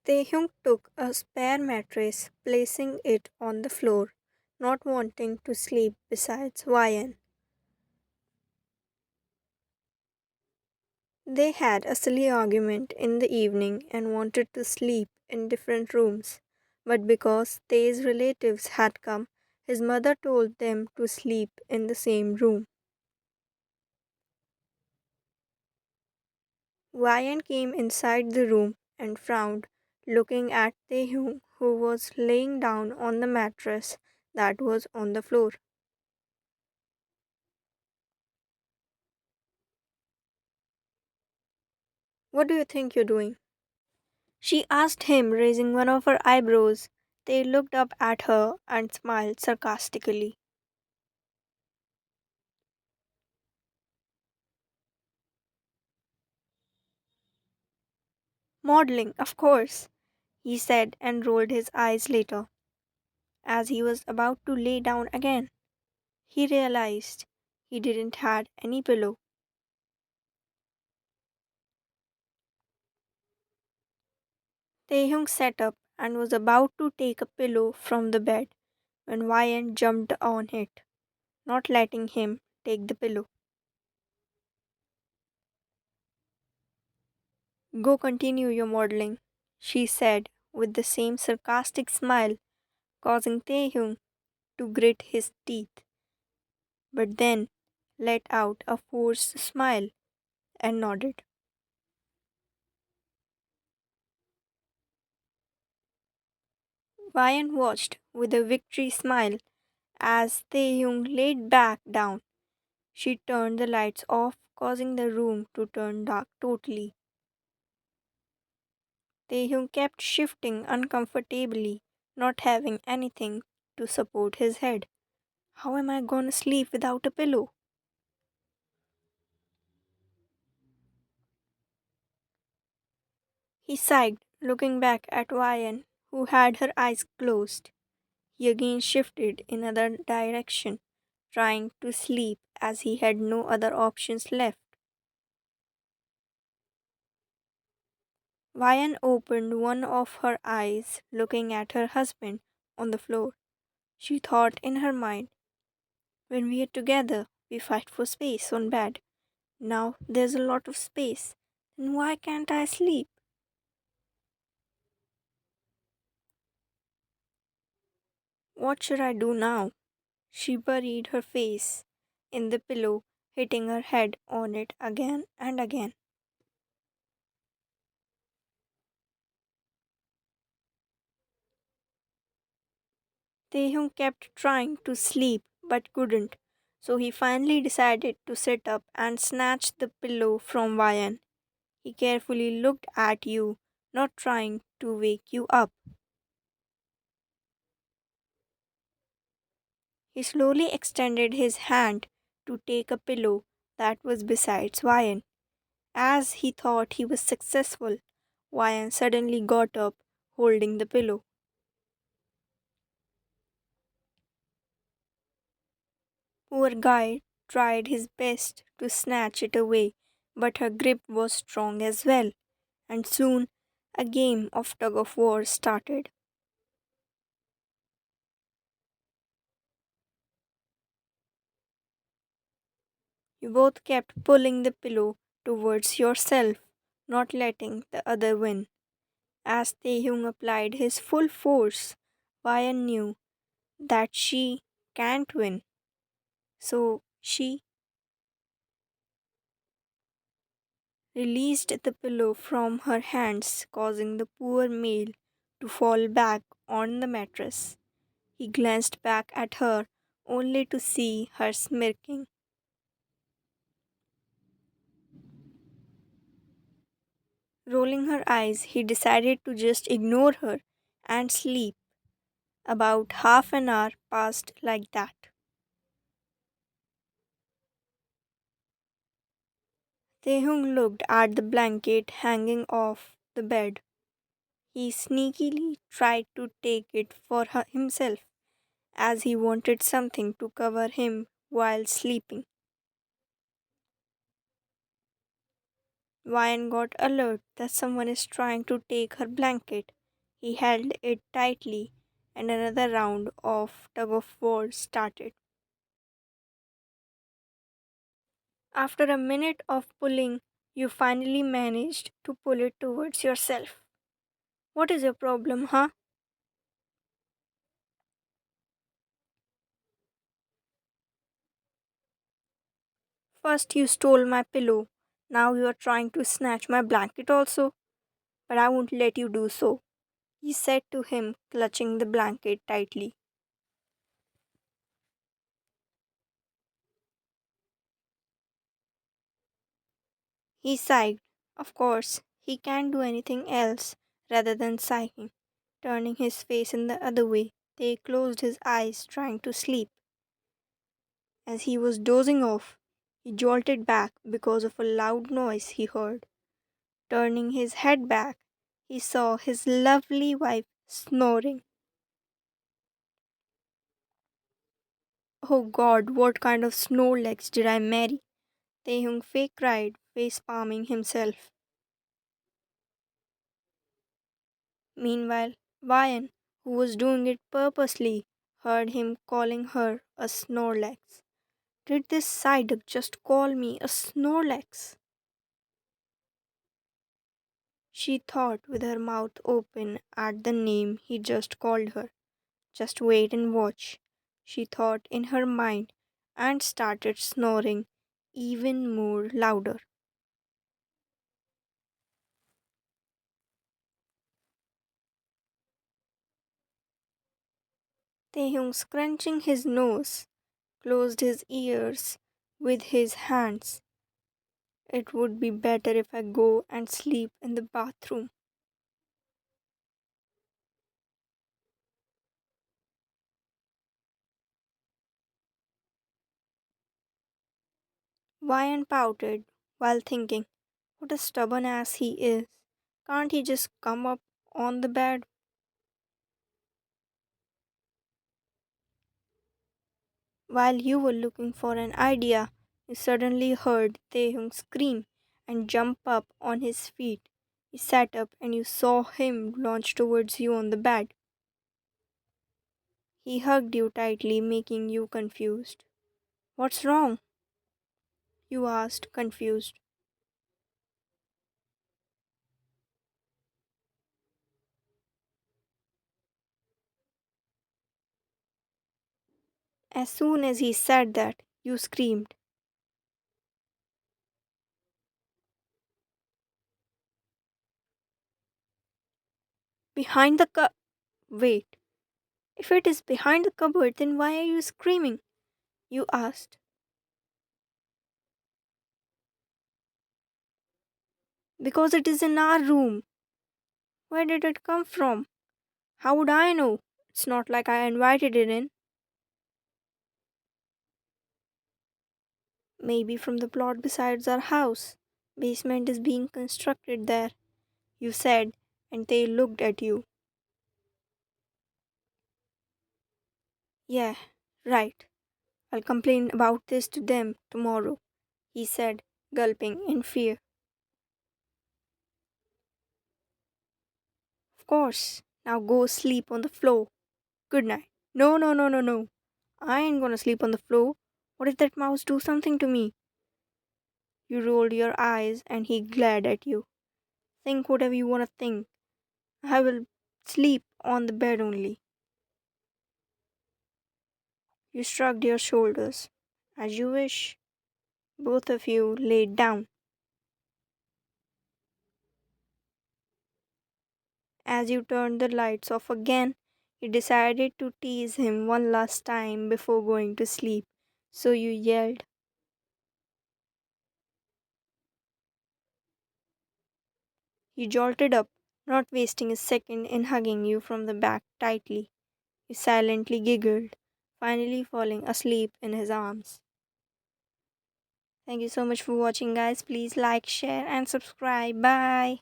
Taehyung took a spare mattress, placing it on the floor, not wanting to sleep beside Ryan. They had a silly argument in the evening and wanted to sleep in different rooms, but because Tae's relatives had come, his mother told them to sleep in the same room. Ryan came inside the room and frowned, looking at Taehyung, who was laying down on the mattress that was on the floor. What do you think you're doing? She asked him, raising one of her eyebrows. They looked up at her and smiled sarcastically. Modeling, of course, he said and rolled his eyes later. As he was about to lay down again, he realized he didn't had any pillow. Taehyung sat up and was about to take a pillow from the bed when Ryan jumped on it, not letting him take the pillow. Go continue your modeling, she said with the same sarcastic smile, causing Taehyung to grit his teeth, but then let out a forced smile and nodded. Ryan watched with a victory smile as Taehyung laid back down. She turned the lights off, causing the room to turn dark totally. Taehyung kept shifting uncomfortably, not having anything to support his head. How am I gonna sleep without a pillow? He sighed, looking back at Ryan, who had her eyes closed. He again shifted in another direction, trying to sleep as he had no other options left. Ryan opened one of her eyes, looking at her husband on the floor. She thought in her mind, when we are together, we fight for space on bed. Now there's a lot of space. Then why can't I sleep? What should I do now? She buried her face in the pillow, hitting her head on it again and again. Taehyung kept trying to sleep but couldn't, so he finally decided to sit up and snatch the pillow from Ryan. He carefully looked at you, not trying to wake you up. He slowly extended his hand to take a pillow that was beside Ryan. As he thought he was successful, Ryan suddenly got up, holding the pillow. Poor guy tried his best to snatch it away, but her grip was strong as well, and soon a game of tug of war started. You both kept pulling the pillow towards yourself, not letting the other win. As Taehyung applied his full force, Ryan knew that she can't win, so she released the pillow from her hands, causing the poor male to fall back on the mattress. He glanced back at her, only to see her smirking. Rolling her eyes, he decided to just ignore her and sleep. About half an hour passed like that. Taehyung looked at the blanket hanging off the bed. He sneakily tried to take it for himself, as he wanted something to cover him while sleeping. Ryan got alert that someone is trying to take her blanket, He held it tightly, and another round of tug of war started. After a minute of pulling, you finally managed to pull it towards yourself. What is your problem, huh? First, you stole my pillow. Now, you are trying to snatch my blanket also. But I won't let you do so, he said to him, clutching the blanket tightly. He sighed. Of course, he can't do anything else rather than sighing. Turning his face in the other way, Tay closed his eyes, trying to sleep. As he was dozing off, he jolted back because of a loud noise he heard. Turning his head back, he saw his lovely wife snoring. Oh God, what kind of snow legs did I marry? Taehyung fake cried, face palming himself. Meanwhile, Vian, who was doing it purposely, heard him calling her a Snorlax. Did this Psyduck just call me a Snorlax? She thought with her mouth open at the name he just called her. Just wait and watch, she thought in her mind and started snoring even more louder. Taehyung, scrunching his nose, closed his ears with his hands. It would be better if I go and sleep in the bathroom. Vian pouted while thinking, what a stubborn ass he is. Can't he just come up on the bed? While you were looking for an idea, you suddenly heard Taehyung scream and jump up on his feet. He sat up and you saw him launch towards you on the bed. He hugged you tightly, making you confused. What's wrong? You asked, confused. As soon as he said that, you screamed. Behind the Wait, if it is behind the cupboard, then why are you screaming? You asked. Because it is in our room. Where did it come from? How would I know? It's not like I invited it in. Maybe from the plot besides our house. Basement is being constructed there, you said, and they looked at you. Yeah, right. I'll complain about this to them tomorrow, he said, gulping in fear. Of course. Now go sleep on the floor. Good night. No, no, no, no, no. I ain't gonna sleep on the floor. What if that mouse do something to me? You rolled your eyes and he glared at you. Think whatever you wanna think. I will sleep on the bed only. You shrugged your shoulders. As you wish. Both of you laid down. As you turned the lights off again, you decided to tease him one last time before going to sleep. So you yelled. He jolted up, not wasting a second in hugging you from the back tightly. You silently giggled, finally falling asleep in his arms. Thank you so much for watching, guys. Please like, share, and subscribe. Bye.